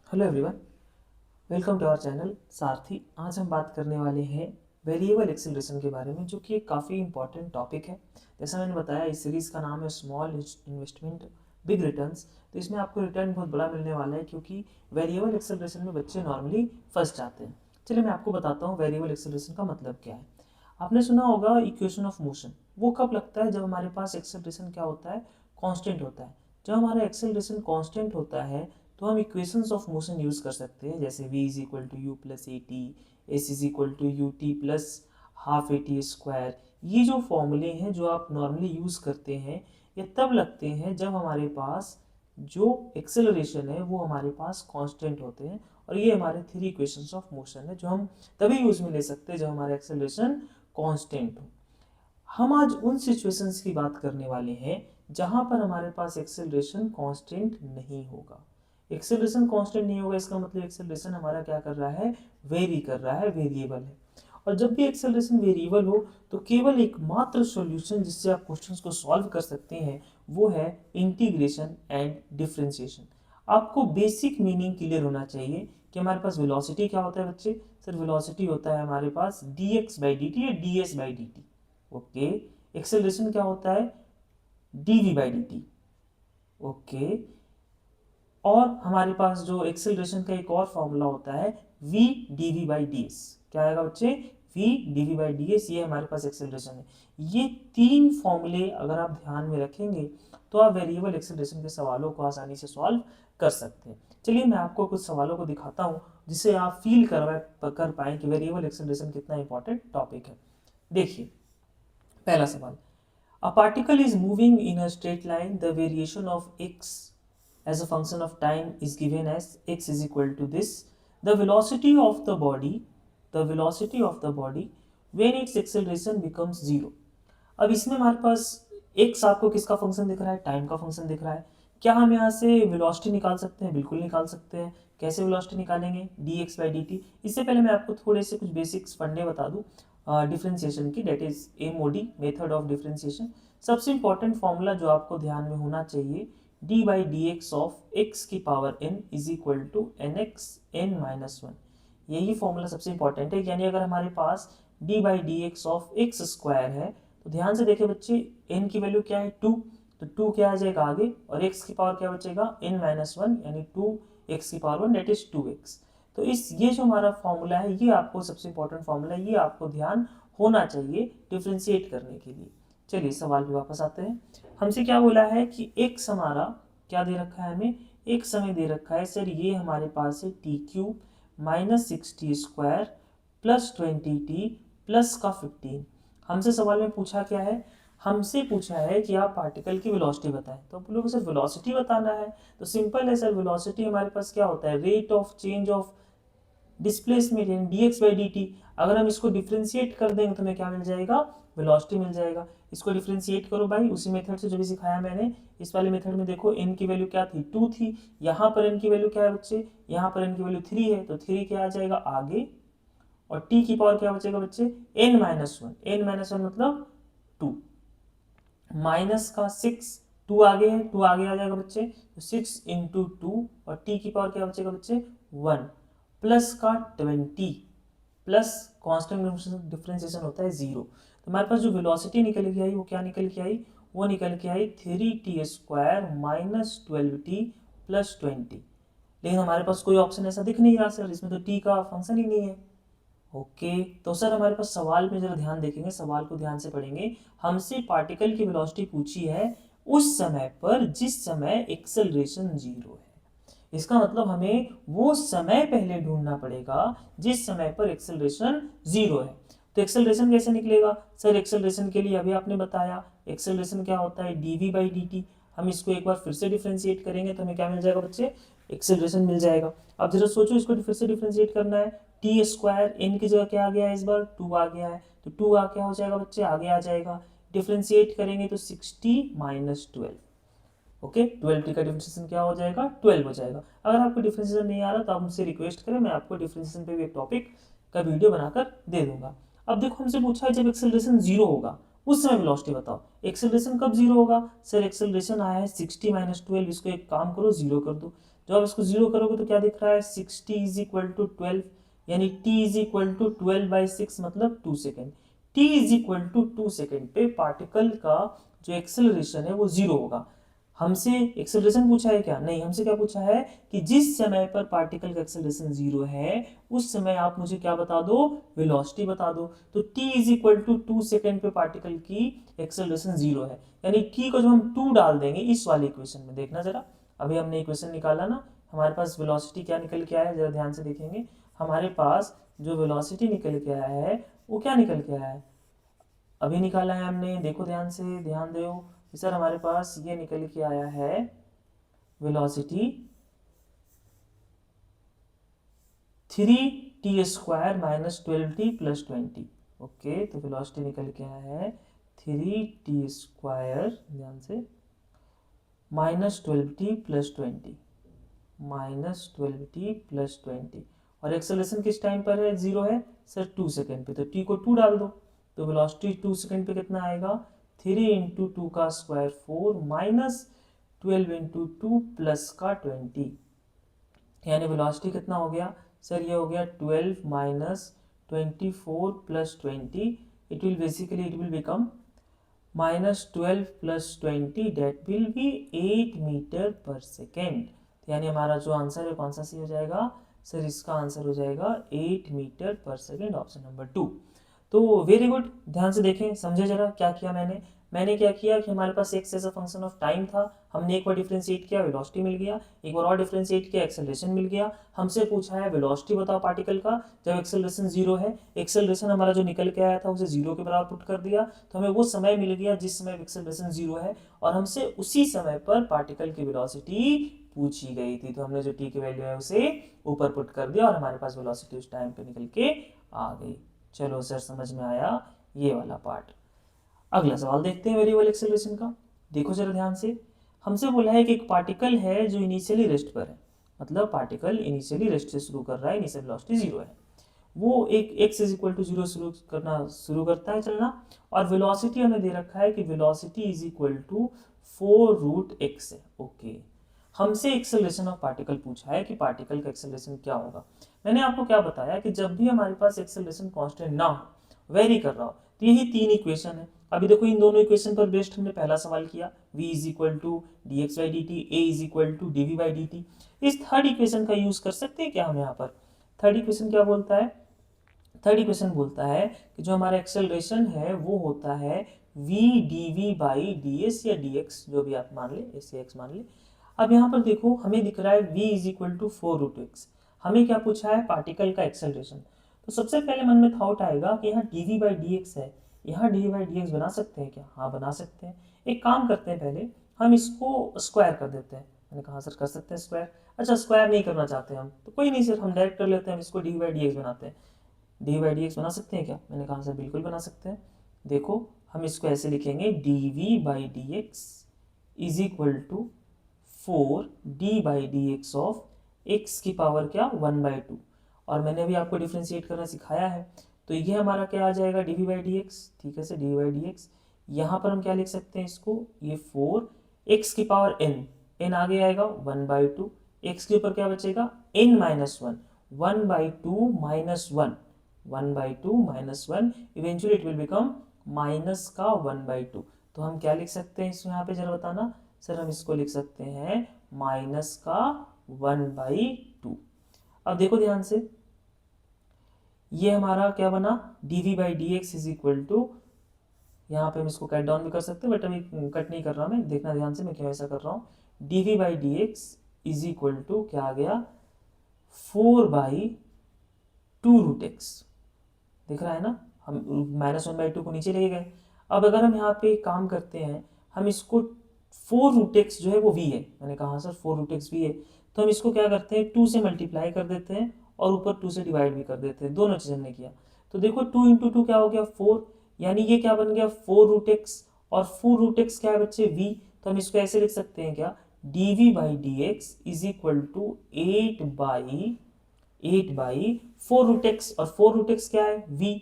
Hello everyone, welcome to our channel Sarathi. आज हम बात करने वाले हैं वेरिएबल एक्सेलरेशन के बारे में, जो कि एक काफ़ी इंपॉर्टेंट टॉपिक है। जैसा मैंने बताया, इस सीरीज़ का नाम है स्मॉल इन्वेस्टमेंट बिग रिटर्न्स। तो इसमें आपको रिटर्न बहुत बड़ा मिलने वाला है, क्योंकि वेरिएबल एक्सेलरेशन में बच्चे नॉर्मली फंस जाते हैं। चलिए मैं आपको बताता हूँ वेरिएबल एक्सेलरेशन का मतलब क्या है। आपने सुना होगा इक्वेशन ऑफ मोशन। वो कब लगता है? जब हमारे पास एक्सेलरेशन क्या होता है, कांस्टेंट होता है। जब हमारा एक्सेलरेशन कांस्टेंट होता है तो हम इक्वेशंस ऑफ मोशन यूज़ कर सकते हैं, जैसे v is equal to u plus a t, s is equal to u t plus half a t square. ये जो फॉर्मूले हैं जो आप नॉर्मली यूज़ करते हैं, ये तब लगते हैं जब हमारे पास जो एक्सेलरेशन है वो हमारे पास कांस्टेंट होते हैं। और ये हमारे थ्री इक्वेशंस ऑफ मोशन है जो हम तभी यूज़ में ले सकते हैं जब हमारा एक्सेलरेशन कांस्टेंट हो। हम आज उन सिचुएशंस की बात करने वाले हैं जहां पर हमारे पास एक्सेलरेशन कांस्टेंट नहीं होगा। एक्सेलरेशन कांस्टेंट नहीं होगा, इसका मतलब एक्सेलरेशन हमारा क्या कर रहा है, वेरी कर रहा है, वेरिएबल है। और जब भी एक्सेलरेशन वेरिएबल हो तो केवल एकमात्र सॉल्यूशन जिससे आप क्वेश्चंस को सॉल्व कर सकते हैं वो है इंटीग्रेशन एंड डिफरेंशिएशन। आपको बेसिक मीनिंग क्लियर होना चाहिए कि हमारे पास वेलोसिटी क्या होता है बच्चे। सर वेलोसिटी होता है हमारे पास dx बाई डी टी या ds by D T. Okay. Acceleration क्या होता है, dv by D T. Okay. और हमारे पास जो एक्सेलरेशन का एक और फॉर्मूला होता है v dv बाई ds। क्या आएगा बच्चे, v dv बाई ds। ये हमारे पास एक्सेलरेशन है। ये तीन फॉर्मूले अगर आप ध्यान में रखेंगे तो आप वेरिएबल एक्सेलरेशन के सवालों को आसानी से सॉल्व कर सकते हैं। चलिए मैं आपको कुछ सवालों को दिखाता हूँ जिससे आप फील कर पाए कि वेरिएबल एक्सेलरेशन कितना इंपॉर्टेंट टॉपिक है। देखिए पहला सवाल, a particle is moving in a straight line. The variation of x as a function of time is given as x is equal to this. The velocity of the body, the velocity of the body when its acceleration becomes zero. अब इसमें हमारे पास x आपको किसका function दिख रहा है, time का फंक्शन दिख रहा है। क्या हम यहाँ से वेलोसिटी निकाल सकते हैं? बिल्कुल निकाल सकते हैं। कैसे वेलोसिटी निकालेंगे, dx बाई डी टी। इससे पहले मैं आपको थोड़े से कुछ बेसिक्स फंडे बता दूँ डिफ्रेंसिएशन की, that is MOD, method of differentiation. सबसे इंपॉर्टेंट फॉर्मूला जो आपको ध्यान में होना चाहिए, d by D x of x की power n is equal to n x n minus one. यही फॉर्मूला सबसे इंपॉर्टेंट है। यानी अगर हमारे पास d by D x of x square है तो ध्यान से देखें बच्चे, n की वैल्यू क्या है, 2। तो 2 क्या आ जाएगा आगे, और x की पावर क्या बचेगा, n माइनस वन, यानी 2x की पावर 1, डेट इज 2x। तो इस ये जो हमारा फॉर्मूला है ये आपको सबसे इंपॉर्टेंट फॉर्मूला है, ये आपको ध्यान होना चाहिए डिफ्रेंशिएट करने के लिए। चलिए सवाल पे वापस आते हैं। हमसे क्या बोला है कि एक हमारा क्या दे रखा है, हमें एक समय दे रखा है। सर ये हमारे पास है T cube minus 60 square plus 20t plus का 15। हमसे सवाल में पूछा क्या है, हमसे पूछा है कि आप पार्टिकल की वेलोसिटी बताएं। तो आप लोग सर वेलोसिटी बताना है तो सिंपल है सर, वेलोसिटी हमारे पास क्या होता है, rate of change of displacement यानी dx बाई डी टी। अगर हम इसको डिफ्रेंशिएट कर देंगे तो हमें क्या मिल जाएगा, वेलोसिटी मिल जाएगा। इसको डिफ्रेंशिएट करो भाई उसी मेथड से जो भी सिखाया मैंने। इस वाले मेथड में देखो n की वैल्यू क्या थी, 2 थी। यहाँ पर n की वैल्यू क्या है बच्चे, यहाँ पर n की वैल्यू 3 है, तो 3 क्या आ जाएगा आगे, और t की पावर क्या बचेगा बच्चे, n minus one. n minus one मतलब 2 माइनस का 6, 2 आगे है, 2 आगे आ जाएगा बच्चे, तो 6 इंटू 2, और t की पावर क्या बचेगा बच्चे 1, प्लस का 20, प्लस कांस्टेंट डिफरेंशिएशन होता है 0। तो हमारे पास जो वेलोसिटी निकल के आई वो क्या निकल के आई, वो निकल के आई 3t square minus 12t plus 20। लेकिन हमारे पास कोई ऑप्शन ऐसा दिख नहीं रहा सर, इसमें तो t का फंक्शन ही नहीं है। ओके तो सर हमारे पास सवाल में जरा ध्यान देखेंगे, सवाल को ध्यान से पढ़ेंगे। हमसे पार्टिकल की वेलोसिटी पूछी है उस समय पर जिस समय एक्सेलरेशन 0 है। इसका मतलब हमें वो समय पहले ढूंढना पड़ेगा जिस समय पर एक्सेलरेशन 0 है। तो एक्सेलरेशन कैसे निकलेगा सर, एक्सेलरेशन के लिए अभी आपने बताया एक्सेलरेशन क्या होता है, dv बाई डी टी। हम इसको एक बार फिर से डिफ्रेंशिएट करेंगे तो हमें क्या मिल जाएगा बच्चे, एक्सेलरेशन मिल जाएगा। अब जरा सोचो इसको फिर से डिफ्रेंशिएट करना है, टी स्क्वायर एन की जगह क्या आ गया है, इस बार 2 आ गया है, तो 2 आ क्या हो जाएगा बच्चे, आगे आ जाएगा। डिफ्रेंशिएट करेंगे तो 60 माइनस 12। ओके 12t का डिफरेंशिएशन क्या हो जाएगा, 12 हो जाएगा। अगर आपको डिफरेंशिएशन नहीं आ रहा तो आप मुझसे रिक्वेस्ट करें, मैं आपको डिफरेंशिएशन पे भी एक टॉपिक का वीडियो बनाकर दे दूंगा। अब देखो हमसे पूछा है जब एक्सेलरेशन 0 होगा उस समय वेलोसिटी बताओ। एक्सेलरेशन कब 0 होगा सर, एक्सेलरेशन आया है 60 माइनस 12, इसको एक काम करो 0 कर दो। जब आप इसको 0 करोगे तो क्या दिख रहा है 60 इज इक्वल टू 12, यानी t इज इक्वल टू 12/6 मतलब 2 second. t is equal to 2 second पे पार्टिकल का जो एक्सेलरेशन है वो 0 होगा। हमसे एक्सेलरेशन पूछा है क्या? नहीं, हमसे क्या पूछा है कि जिस समय पर पार्टिकल का एक्सेलरेशन 0 है उस समय आप मुझे क्या बता दो, वेलोसिटी बता दो। तो t is equal to 2 second पे पार्टिकल की एक्सेलरेशन 0 है, यानी t को जब हम 2 डाल देंगे इस वाली इक्वेशन में, देखना जरा, अभी हमने इक्वेशन निकाला ना, हमारे पास वेलोसिटी क्या निकल के आया है, जरा ध्यान से देखेंगे। हमारे पास जो वेलोसिटी निकल के आया है वो क्या निकल के आया है, अभी निकाला है हमने, देखो ध्यान से, ध्यान दो सर। हमारे पास ये निकल के आया है velocity 3t² minus 12t plus 20। Okay, तो वेलोसिटी निकल के आया है 3t², ध्यान से, minus 12t plus 20, minus 12t plus 20। और एक्सेलरेशन किस टाइम पर है, 0 है सर 2 सेकेंड पे, तो t को 2 डाल दो, तो वेलोसिटी 2 सेकेंड पे कितना आएगा, 3 इंटू 2 का स्क्वायर 4 माइनस 12 इंटू 2 प्लस का 20, यानी वेलोसिटी कितना हो गया सर, ये हो गया 12 minus 24 plus 20, it will become minus 12 plus 20, that will be 8 metre per second. यानी हमारा जो आंसर है कौन सा सी हो जाएगा सर, इसका आंसर हो जाएगा 8 metre per second, option number 2। तो वेरी गुड, ध्यान से देखें, समझे जरा क्या किया मैंने क्या किया कि हमारे पास x as a function of time था, हमने एक बार डिफरेंशिएट किया, वेलोसिटी मिल गया, एक बार और डिफरेंशिएट किया, एक्सेलरेशन मिल गया। हमसे पूछा है वेलोसिटी बताओ पार्टिकल का जब एक्सेलरेशन 0 है, एक्सेलरेशन हमारा जो निकल के आया था उसे 0 के बराबर पुट कर दिया, तो हमें वो समय मिल गया जिस समय एक्सेलरेशन 0 है, और हमसे उसी समय पर पार्टिकल की वेलोसिटी पूछी गई थी, तो हमने जो t की वैल्यू है उसे ऊपर पुट कर दिया और हमारे पास वेलोसिटी उस टाइम पे निकल के आ गई। चलो सर, समझ में आया ये वाला पार्ट। अगला सवाल देखते हैं वेरिएबल एक्सेलरेशन का। देखो जरा ध्यान से, हमसे बोला है कि एक पार्टिकल है जो इनिशियली रेस्ट पर है, मतलब पार्टिकल इनिशियली रेस्ट से शुरू कर रहा है, इनिशियल वेलोसिटी 0 है, वो एक x इज इक्वल टू 0 शुरू करता है चलना, और वेलोसिटी हमें दे रखा है कि velocity is equal to 4√x है। ओके, हमसे एक्सेलरेशन ऑफ पार्टिकल पूछा है कि पार्टिकल का एक्सेलरेशन क्या होगा। मैंने आपको क्या बताया कि जब भी हमारे पास एक्सेलरेशन कांस्टेंट ना हो, वेरी कर रहा हो, तो यही 3 इक्वेशन है। अभी देखो इन दोनों इक्वेशन पर बेस्ड हमने पहला सवाल किया, v is equal to dx/dt, a is equal to dv/dt। इस थर्ड इक्वेशन का यूज कर सकते हैं क्या हम यहाँ पर? थर्ड इक्वेशन क्या बोलता है? थर्ड इक्वेशन बोलता है कि जो हमारा एक्सेलरेशन है वो होता है v dv/ds या dx, जो भी आप मान ले, s या x मान ले। अब यहाँ पर देखो हमें दिख रहा है v is equal to 4√x, हमें क्या पूछा है, पार्टिकल का एक्सेलरेशन। तो सबसे पहले मन में थॉट आएगा कि यहाँ dv/dx है, यहाँ dv/dx बना सकते हैं क्या? हाँ, बना सकते हैं। एक काम करते हैं, पहले हम इसको स्क्वायर कर देते हैं। मैंने कहा सर कर सकते हैं स्क्वायर, अच्छा स्क्वायर नहीं करना चाहते हम तो कोई नहीं सर, हम डायरेक्ट कर लेते हैं, हम इसको dv/dx बनाते हैं। dv/dx बना सकते हैं क्या? मैंने कहा सर बिल्कुल बना सकते हैं। देखो हम इसको ऐसे लिखेंगे, dv/dx is equal to 4d/dx of x की पावर क्या, 1/2, और मैंने अभी आपको डिफ्रेंशिएट करना सिखाया है, तो ये हमारा क्या आ जाएगा dv/dx। ठीक है सर, dv/dx यहाँ पर हम क्या लिख सकते हैं इसको, ये 4 x की पावर n आगे आएगा 1/2, x के ऊपर क्या बचेगा n minus 1, 1/2 minus 1, 1/2 minus 1, eventually it will become minus का 1/2। तो हम क्या लिख सकते हैं इसमें, यहाँ पे जरा बताना सर, हम इसको लिख सकते हैं माइनस का 1/2। अब देखो ध्यान से, ये हमारा क्या बना, dv/dx इज इक्वल टू, यहाँ पे हम इसको कट डाउन भी कर सकते हैं बट अभी कट नहीं कर रहा मैं, देखना ध्यान से मैं क्यों ऐसा कर रहा हूँ। dv/dx इज इक्वल टू क्या आ गया, 4/2√x, दिख रहा है ना, हम -1/2 को नीचे ले गए। अब अगर हम यहाँ पे काम करते हैं, हम इसको 4√x जो है वो v है, मैंने कहा सर 4√x v है, तो हम इसको क्या करते हैं 2 से मल्टीप्लाई कर देते हैं और ऊपर 2 से डिवाइड भी कर देते हैं, दोनों चीज़ हमने किया। तो देखो 2 इंटू 2 क्या हो गया 4, यानी ये क्या बन गया 4√x, और 4√x क्या है बच्चे v, तो हम इसको ऐसे लिख सकते हैं क्या, dv/dx is equal to 8/4√x, और 4√x क्या है v,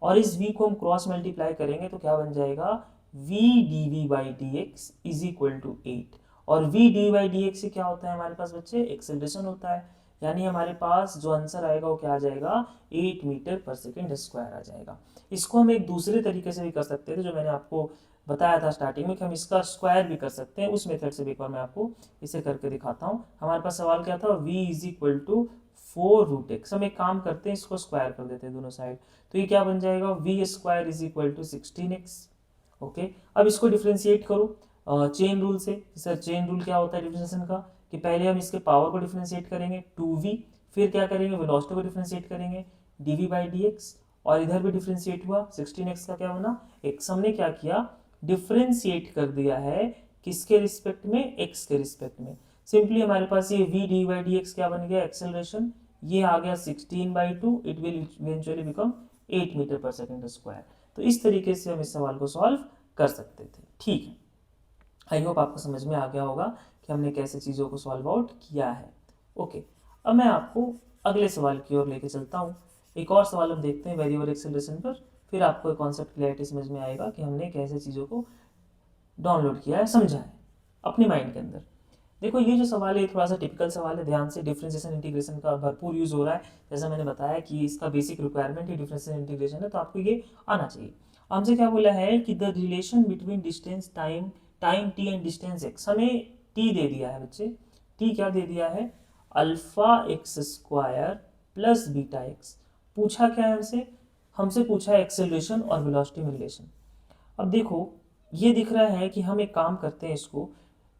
और इस v को हम क्रॉस मल्टीप्लाई करेंगे तो क्या बन जाएगा v dv/dx is equal to 8, और v D by D x से क्या होता है हमारे पास बच्चे, एक्सेलरेशन होता है। यानी हमारे पास जो आंसर आएगा वो क्या आ जाएगा, 8 मीटर पर सेकेंड स्क्वायर आ जाएगा। इसको हम एक दूसरे तरीके से भी कर सकते थे, जो मैंने आपको बताया था स्टार्टिंग में कि हम इसका स्क्वायर भी कर सकते हैं। उस मेथड से भी एक बार मैं आपको इसे करके दिखाता हूँ। हमारे पास सवाल क्या था, v is equal to 4√x। हम एक काम करते हैं, इसको स्क्वायर कर देते हैं दोनों साइड। तो ये क्या बन जाएगा, v square is equal to 16x। Okay, अब इसको डिफ्रेंशिएट करो चेन रूल से। सर चेन रूल क्या होता है डिफरेंशिएशन का, कि पहले हम इसके पावर को डिफ्रेंशिएट करेंगे 2v, फिर क्या करेंगे वेलोसिटी को डिफ्रेंशिएट करेंगे dv बाई dx, और इधर भी डिफ्रेंशिएट हुआ 16x का क्या बना x। हमने क्या किया, डिफ्रेंशिएट कर दिया है किसके रिस्पेक्ट में, x के रिस्पेक्ट में। सिंपली हमारे पास ये v D by D X क्या बन गया, एक्सेलरेशन। ये आ गया 16/2, it will eventually become 8 metre per second square. तो इस तरीके से हम इस सवाल को सॉल्व कर सकते थे। ठीक है, आई होप आपको समझ में आ गया होगा कि हमने कैसे चीज़ों को सॉल्व आउट किया है। ओके, अब मैं आपको अगले सवाल की ओर लेके चलता हूँ। एक और सवाल हम देखते हैं वेरिएबल एक्सेलरेशन पर, फिर आपको कॉन्सेप्ट क्लैरिटी समझ में आएगा कि हमने कैसे चीज़ों को डाउनलोड किया है, समझा है अपने माइंड के अंदर। देखो ये जो सवाल है थोड़ा सा टिपिकल सवाल है, ध्यान से। डिफरेंशिएशन इंटीग्रेशन का भरपूर यूज हो रहा है, जैसा मैंने बताया कि इसका बेसिक रिक्वायरमेंट ही डिफरेंशिएशन इंटीग्रेशन है, तो आपको ये आना चाहिए। हमसे क्या बोला है कि the relation between distance time T and distance x. हमें टी दे दिया है बच्चे, टी क्या दे दिया है, alpha x square plus beta x. पूछा क्या है हमसे, हमसे पूछा है एक्सेलरेशन और वेलोसिटी में रिलेशन। अब देखो ये दिख रहा है कि हम एक काम करते हैं, इसको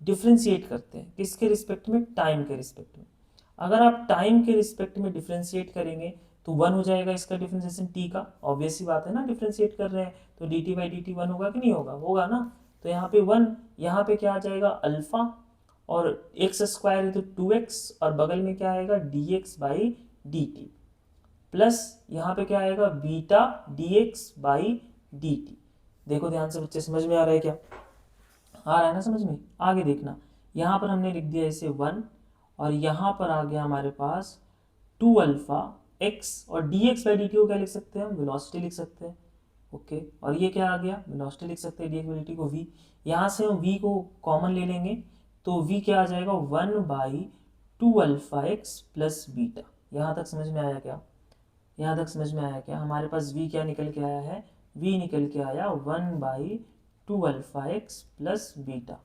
डिफ्रेंशिएट करते हैं किसके रिस्पेक्ट में, टाइम के रिस्पेक्ट में। अगर आप टाइम के रिस्पेक्ट में डिफ्रेंशिएट करेंगे तो 1 हो जाएगा इसका डिफ्रेंशिएशन टी का। ऑब्वियस सी बात है ना, डिफ्रेंशिएट कर रहे हैं तो D T by D T 1 होगा कि नहीं होगा, होगा ना। तो यहाँ पे 1, यहाँ पे क्या आ जाएगा अल्फा, और एक्स स्क्वायर है तो 2x, और बगल में क्या आएगा D x by D T, plus यहाँ पे क्या आएगा beta D x by D T. देखो ध्यान से बच्चे, समझ में आ रहा है क्या, आ रहा है ना समझ में। आगे देखना, यहाँ पर हमने लिख दिया इसे 1, और यहाँ पर आ गया हमारे पास 2 अल्फा एक्स, और D x by D T को क्या लिख सकते हैं हम, वेलोसिटी लिख सकते हैं। ओके, और ये क्या आ गया, वेलोसिटी लिख सकते हैं D x by D T को v। यहाँ से हम v को कॉमन ले लेंगे तो v क्या आ जाएगा 1/2 अल्फा एक्स प्लस बीटा। यहाँ तक समझ में आया क्या, यहाँ तक समझ में आया क्या। हमारे पास v क्या निकल के आया है, v निकल के आया 1/2 अल्फा एक्स प्लस बीटा।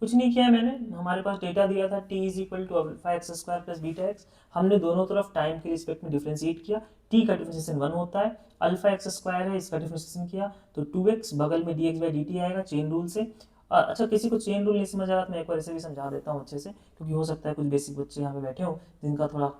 कुछ नहीं किया है मैंने, हमारे पास डेटा दिया था t is equal to alpha x square plus beta x. हमने दोनों तरफ टाइम के रिस्पेक्ट में डिफ्रेंशिएट किया। t का डिफ्रेंशिएशन 1 होता है, अल्फा एक्स स्क्वायर है, इसका डिफ्रेंशिएशन किया तो 2x, बगल में dx बाई dt आएगा चेन रूल से। अच्छा, किसी को चेन रूल नहीं समझ आ रहा तो मैं एक बार ऐसे भी समझा देता हूँ अच्छे से, क्योंकि हो सकता है कुछ बेसिक बच्चे यहाँ पे बैठे हो जिनका थोड़ा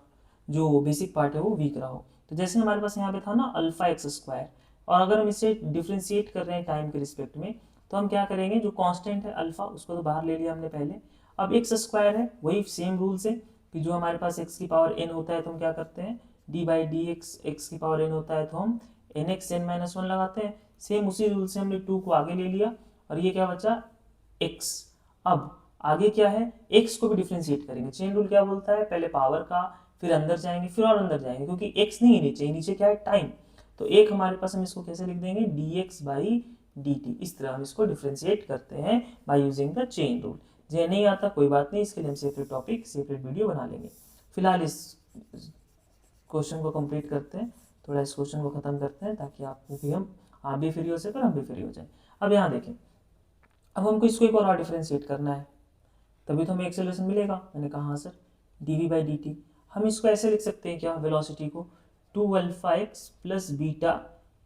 जो बेसिक पार्ट है वो वीक रहा हो। तो जैसे हमारे पास यहाँ पे था ना अल्फा एक्स स्क्वायर, और अगर हम इसे डिफ्रेंशिएट कर रहे हैं टाइम के रिस्पेक्ट में, तो हम क्या करेंगे, जो कांस्टेंट है अल्फा उसको तो बाहर ले लिया हमने पहले। अब एक्स स्क्वायर है, वही सेम रूल से कि जो हमारे पास एक्स की पावर एन होता है तो हम क्या करते हैं D by D x, x की पावर एन होता है तो हम एन एक्स एन माइनस 1 लगाते हैं। सेम उसी रूल से हमने 2 को आगे ले लिया, और ये क्या बचा एक्स। अब आगे क्या है, एक्स को भी डिफ्रेंशिएट करेंगे। चेन रूल क्या बोलता है, पहले पावर का, फिर अंदर जाएंगे, फिर और अंदर जाएंगे, क्योंकि एक्स नहीं है नीचे, नीचे क्या है टाइम। तो एक हमारे पास हम इसको कैसे लिख देंगे d x by D t. इस तरह हम इसको डिफ्रेंशिएट करते हैं by using the chain rule. जे नहीं आता कोई बात नहीं, इसके लिए हम सेपरेट टॉपिक सेपरेट वीडियो बना लेंगे। फिलहाल इस क्वेश्चन को कंप्लीट करते हैं, थोड़ा इस क्वेश्चन को खत्म करते हैं ताकि आपको भी आप भी फ्री हो सके और हम भी फ्री हो जाए। अब यहाँ देखें, अब हमको इसको एक और डिफ्रेंशिएट करना है, तभी तो हमें एक्सेलरेशन मिलेगा। मैंने कहा हाँ sir, D V by D T. हम इसको ऐसे लिख सकते हैं क्या, वेलोसिटी को 2 अल्फा एक्स प्लस बीटा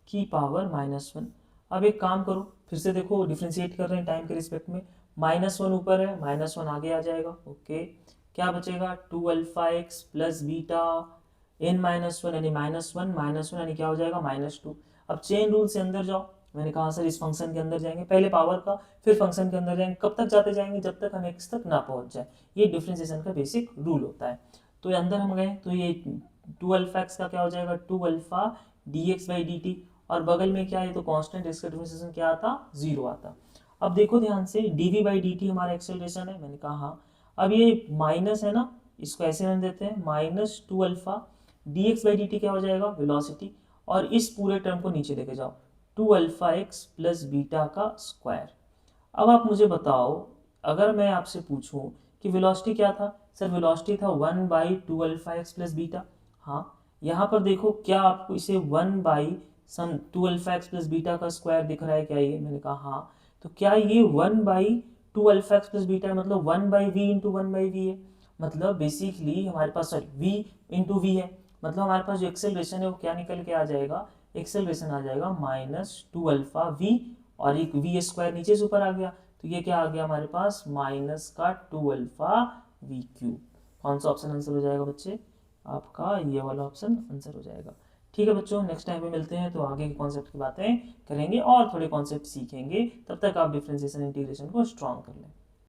की पावर -1। अब एक काम करो, फिर से देखो डिफ्रेंशिएट कर रहे हैं टाइम के रिस्पेक्ट में, -1 ऊपर है, -1 आगे आ जाएगा। ओके, क्या बचेगा 2 alpha x plus beta n -1 यानी -1 यानी क्या हो जाएगा -2। अब चेन रूल से अंदर जाओ, मैंने कहा सर इस फंक्शन के अंदर जाएंगे, पहले पावर का फिर फंक्शन के अंदर जाएंगे। कब तक जाते जाएंगे, जब तक हम एक्स तक ना पहुंच जाए। ये डिफ्रेंशिएशन का बेसिक रूल होता है। तो ये अंदर हम गए तो ये 2 अल्फा एक्स का क्या हो जाएगा 2 alpha D x by D T, और बगल में क्या है तो कांस्टेंट, इसका डिफ्रेंशिएशन क्या आता 0 आता। अब देखो ध्यान से, D V by D T हमारा एक्सेलरेशन है, मैंने कहा हाँ। अब ये माइनस है ना, इसको ऐसे रन देते हैं -2 alpha D x by D T क्या हो जाएगा वेलोसिटी, और इस पूरे टर्म को नीचे लेके जाओ 2 अल्फा एक्स प्लस बीटा का स्क्वायर। अब आप मुझे बताओ, अगर मैं आपसे पूछूं कि वेलोसिटी क्या था, सर वेलोसिटी था 1/2 अल्फा एक्स प्लस बीटा। हाँ, यहाँ पर देखो क्या आपको इसे 1/2 अल्फा एक्स प्लस बीटा का स्क्वायर दिख रहा है क्या, ये मैंने कहा हाँ। तो क्या ये 1/2 अल्फा एक्स प्लस बीटा है, मतलब 1/v इंटू 1/v है। मतलब बेसिकली हमारे पास सॉरी v इंटू वी है, मतलब हमारे पास जो एक्सेलरेशन है वो क्या निकल के आ जाएगा, एक्सेलरेशन आ जाएगा -2 अल्फा v, और एक वी स्क्वायर नीचे से ऊपर आ गया, तो ये क्या आ गया हमारे पास -2 अल्फा वी क्यूब। कौन सा ऑप्शन आंसर हो जाएगा बच्चे, आपका ये वाला ऑप्शन आंसर हो जाएगा। ठीक है बच्चों, नेक्स्ट टाइम पे मिलते हैं तो आगे के कॉन्सेप्ट की बातें करेंगे और थोड़े कॉन्सेप्ट सीखेंगे। तब तक आप डिफरेंशिएशन इंटीग्रेशन को स्ट्रॉन्ग कर लें।